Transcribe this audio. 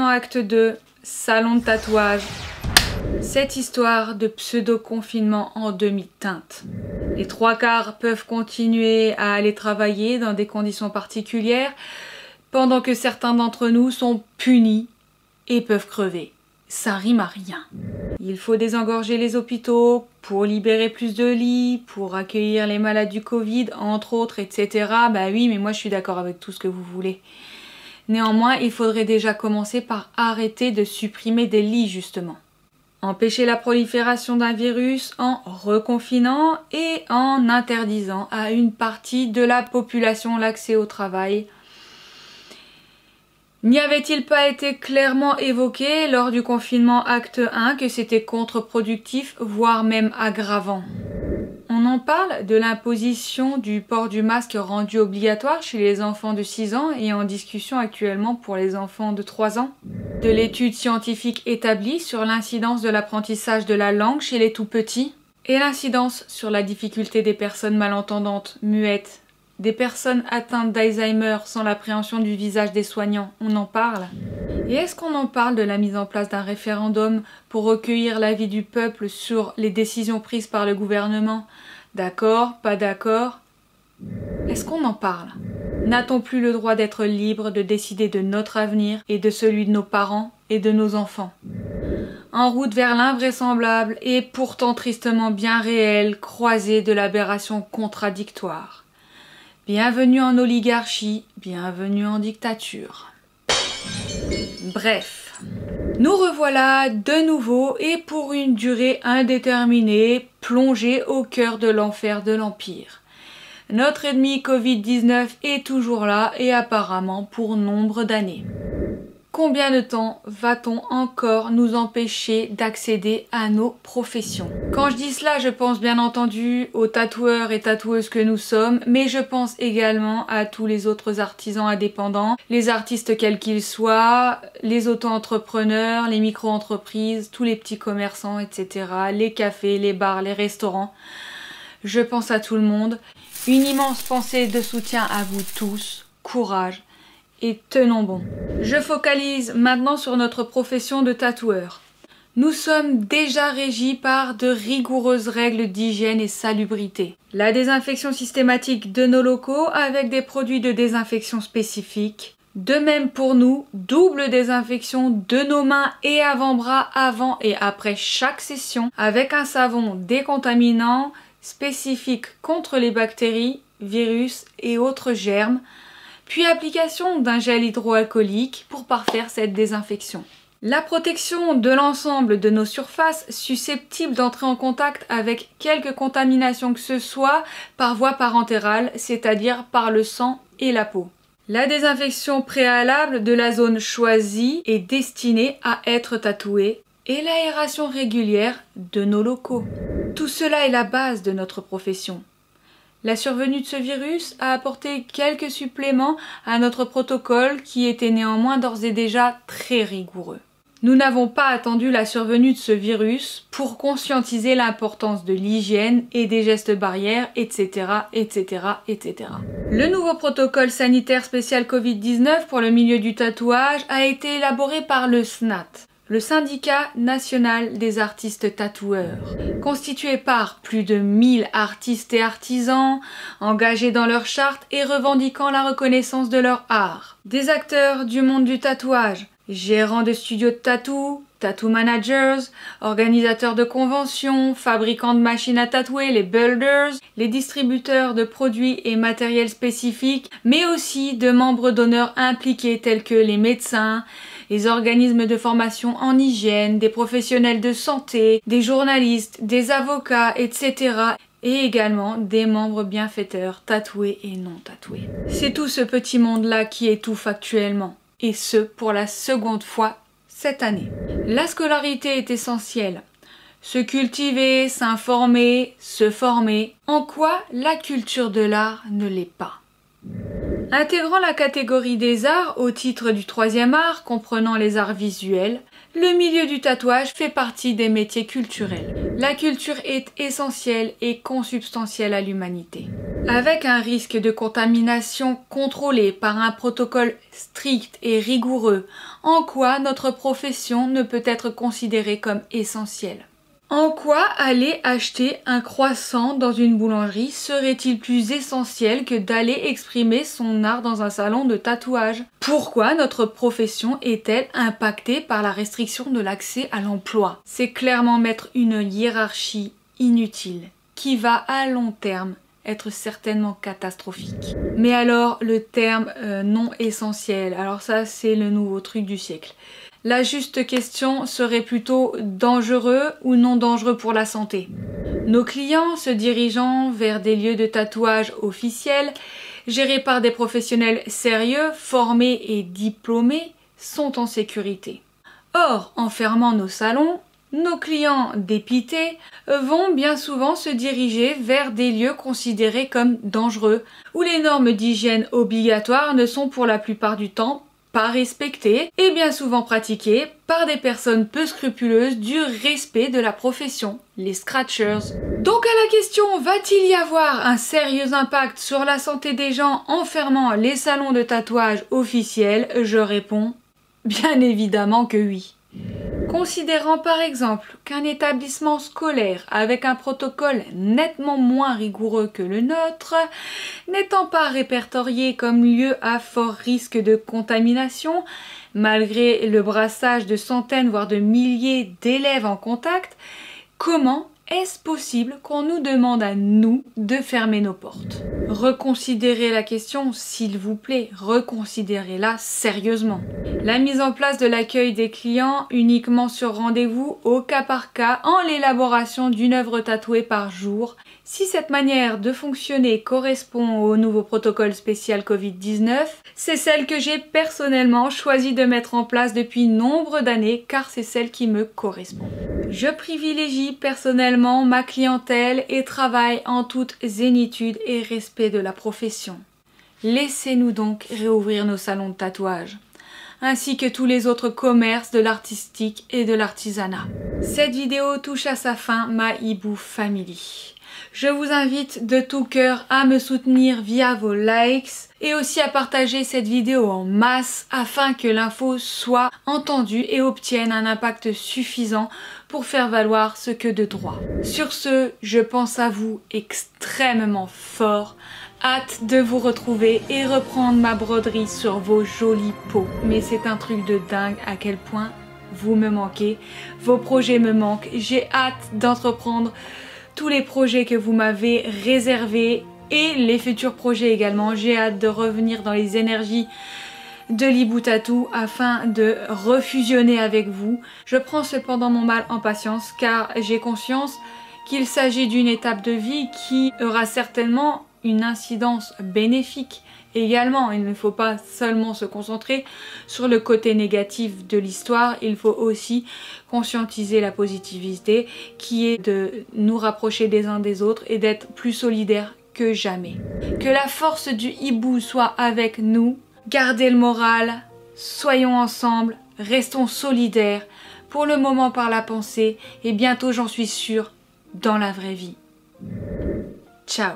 confinement acte 2, salon de tatouage. Cette histoire de pseudo-confinement en demi-teinte. Les trois quarts peuvent continuer à aller travailler dans des conditions particulières, pendant que certains d'entre nous sont punis et peuvent crever. Ça rime à rien. Il faut désengorger les hôpitaux pour libérer plus de lits, pour accueillir les malades du Covid, entre autres, etc. Bah oui, mais moi je suis d'accord avec tout ce que vous voulez. Néanmoins, il faudrait déjà commencer par arrêter de supprimer des lits, justement. Empêcher la prolifération d'un virus en reconfinant et en interdisant à une partie de la population l'accès au travail. N'y avait-il pas été clairement évoqué lors du confinement acte 1 que c'était contre-productif, voire même aggravant? On en parle de l'imposition du port du masque rendu obligatoire chez les enfants de 6 ans et en discussion actuellement pour les enfants de 3 ans. De l'étude scientifique établie sur l'incidence de l'apprentissage de la langue chez les tout-petits et l'incidence sur la difficulté des personnes malentendantes, muettes, des personnes atteintes d'Alzheimer sans l'appréhension du visage des soignants. On en parle. Et est-ce qu'on en parle de la mise en place d'un référendum pour recueillir l'avis du peuple sur les décisions prises par le gouvernement? D'accord, pas d'accord? Est-ce qu'on en parle? N'a-t-on plus le droit d'être libre de décider de notre avenir et de celui de nos parents et de nos enfants? En route vers l'invraisemblable et pourtant tristement bien réel, croisée de l'aberration contradictoire. Bienvenue en oligarchie, bienvenue en dictature. Bref, nous revoilà de nouveau et pour une durée indéterminée, plongés au cœur de l'enfer de l'Empire. Notre ennemi Covid-19 est toujours là et apparemment pour nombre d'années. Combien de temps va-t-on encore nous empêcher d'accéder à nos professions? Quand je dis cela, je pense bien entendu aux tatoueurs et tatoueuses que nous sommes, mais je pense également à tous les autres artisans indépendants, les artistes quels qu'ils soient, les auto-entrepreneurs, les micro-entreprises, tous les petits commerçants, etc., les cafés, les bars, les restaurants. Je pense à tout le monde. Une immense pensée de soutien à vous tous. Courage. Et tenons bon. Je focalise maintenant sur notre profession de tatoueur. Nous sommes déjà régis par de rigoureuses règles d'hygiène et salubrité. La désinfection systématique de nos locaux avec des produits de désinfection spécifiques. De même pour nous, double désinfection de nos mains et avant-bras avant et après chaque session avec un savon décontaminant spécifique contre les bactéries, virus et autres germes. Puis application d'un gel hydroalcoolique pour parfaire cette désinfection. La protection de l'ensemble de nos surfaces susceptibles d'entrer en contact avec quelque contamination que ce soit par voie parentérale, c'est-à-dire par le sang et la peau. La désinfection préalable de la zone choisie est destinée à être tatouée et l'aération régulière de nos locaux. Tout cela est la base de notre profession. La survenue de ce virus a apporté quelques suppléments à notre protocole qui était néanmoins d'ores et déjà très rigoureux. Nous n'avons pas attendu la survenue de ce virus pour conscientiser l'importance de l'hygiène et des gestes barrières, etc., etc., etc. Le nouveau protocole sanitaire spécial Covid-19 pour le milieu du tatouage a été élaboré par le SNAT. Le syndicat national des artistes tatoueurs, constitué par plus de 1000 artistes et artisans, engagés dans leur charte et revendiquant la reconnaissance de leur art. Des acteurs du monde du tatouage, gérants de studios de tatou, tattoo managers, organisateurs de conventions, fabricants de machines à tatouer, les builders, les distributeurs de produits et matériels spécifiques, mais aussi de membres d'honneur impliqués tels que les médecins, les organismes de formation en hygiène, des professionnels de santé, des journalistes, des avocats, etc. et également des membres bienfaiteurs, tatoués et non tatoués. C'est tout ce petit monde-là qui étouffe actuellement, et ce pour la seconde fois cette année. La scolarité est essentielle. Se cultiver, s'informer, se former. En quoi la culture de l'art ne l'est pas? Intégrant la catégorie des arts au titre du troisième art, comprenant les arts visuels, Le milieu du tatouage fait partie des métiers culturels. La culture est essentielle et consubstantielle à l'humanité. Avec un risque de contamination contrôlé par un protocole strict et rigoureux, en quoi notre profession ne peut être considérée comme essentielle ? En quoi aller acheter un croissant dans une boulangerie serait-il plus essentiel que d'aller exprimer son art dans un salon de tatouage? Pourquoi notre profession est-elle impactée par la restriction de l'accès à l'emploi? C'est clairement mettre une hiérarchie inutile qui va à long terme être certainement catastrophique. Mais alors le terme non essentiel, alors ça c'est le nouveau truc du siècle. La juste question serait plutôt dangereux ou non dangereux pour la santé. Nos clients se dirigeant vers des lieux de tatouage officiels, gérés par des professionnels sérieux, formés et diplômés, sont en sécurité. Or, en fermant nos salons, nos clients dépités vont bien souvent se diriger vers des lieux considérés comme dangereux, où les normes d'hygiène obligatoires ne sont pour la plupart du temps pas respectées et bien souvent pratiquées par des personnes peu scrupuleuses du respect de la profession, les scratchers. Donc à la question, va-t-il y avoir un sérieux impact sur la santé des gens en fermant les salons de tatouage officiels? Je réponds bien évidemment que oui. Considérant par exemple qu'un établissement scolaire avec un protocole nettement moins rigoureux que le nôtre, n'étant pas répertorié comme lieu à fort risque de contamination, malgré le brassage de centaines voire de milliers d'élèves en contact, comment est-ce possible qu'on nous demande à nous de fermer nos portes? Reconsidérez la question, s'il vous plaît, reconsidérez-la sérieusement. La mise en place de l'accueil des clients uniquement sur rendez-vous au cas par cas en l'élaboration d'une œuvre tatouée par jour. Si cette manière de fonctionner correspond au nouveau protocole spécial Covid-19, c'est celle que j'ai personnellement choisi de mettre en place depuis nombre d'années car c'est celle qui me correspond. Je privilégie personnellement ma clientèle et travaille en toute zénitude et respect de la profession. Laissez-nous donc réouvrir nos salons de tatouage, ainsi que tous les autres commerces de l'artistique et de l'artisanat. Cette vidéo touche à sa fin, ma Hibou Family. Je vous invite de tout cœur à me soutenir via vos likes et aussi à partager cette vidéo en masse afin que l'info soit entendue et obtienne un impact suffisant pour faire valoir ce que de droit. Sur ce, je pense à vous extrêmement fort. Hâte de vous retrouver et reprendre ma broderie sur vos jolies peaux. Mais c'est un truc de dingue à quel point vous me manquez. Vos projets me manquent. J'ai hâte d'entreprendre tous les projets que vous m'avez réservés et les futurs projets également. J'ai hâte de revenir dans les énergies de l'Hibou Tattoo afin de refusionner avec vous. Je prends cependant mon mal en patience car j'ai conscience qu'il s'agit d'une étape de vie qui aura certainement une incidence bénéfique également. Il ne faut pas seulement se concentrer sur le côté négatif de l'histoire, il faut aussi conscientiser la positivité qui est de nous rapprocher des uns des autres et d'être plus solidaires que jamais. Que la force du hibou soit avec nous, gardez le moral, soyons ensemble, restons solidaires, pour le moment par la pensée et bientôt j'en suis sûre dans la vraie vie. Ciao.